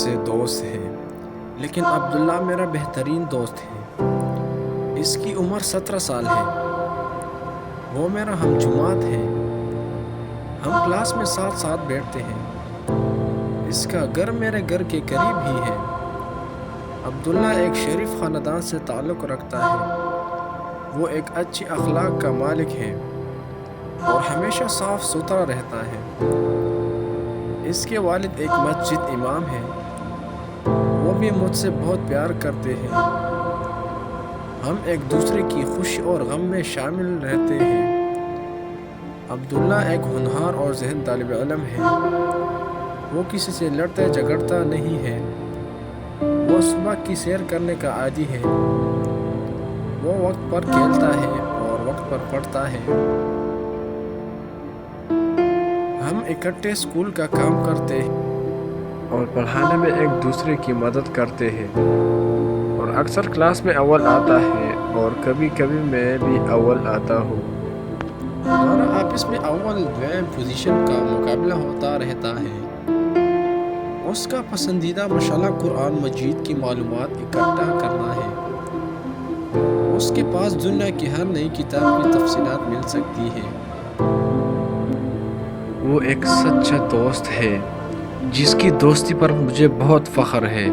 سے دوست ہیں، لیکن عبداللہ میرا بہترین دوست ہے۔ اس کی عمر 17 سال ہے۔ وہ میرا ہم جماعت ہے۔ ہم کلاس میں ساتھ ساتھ بیٹھتے ہیں۔ اس کا گھر میرے گھر کے قریب ہی ہے۔ عبداللہ ایک شریف خاندان سے تعلق رکھتا ہے۔ وہ ایک اچھی اخلاق کا مالک ہے اور ہمیشہ صاف ستھرا رہتا ہے۔ اس کے والد ایک مسجد امام ہیں۔ وہ بھی مجھ سے بہت پیار کرتے ہیں۔ ہم ایک دوسرے کی خوشی اور غم میں شامل رہتے ہیں۔ عبداللہ ایک ہونہار اور ذہین طالب علم ہے۔ وہ کسی سے لڑتا جھگڑتا نہیں ہے۔ وہ صبح کی سیر کرنے کا عادی ہے۔ وہ وقت پر کھیلتا ہے اور وقت پر پڑھتا ہے۔ ہم اکٹھے اسکول کا کام کرتے ہیں اور پڑھانے میں ایک دوسرے کی مدد کرتے ہیں، اور اکثر کلاس میں اول آتا ہے اور کبھی کبھی میں بھی اول آتا ہوں۔ ہمارا آپس میں اول دویم پوزیشن کا مقابلہ ہوتا رہتا ہے۔ اس کا پسندیدہ مشغلہ قرآن مجید کی معلومات اکٹھا کرنا ہے۔ اس کے پاس دنیا کی ہر نئی کتاب کی تفصیلات مل سکتی ہے۔ وہ ایک سچا دوست ہے جس کی دوستی پر مجھے بہت فخر ہے۔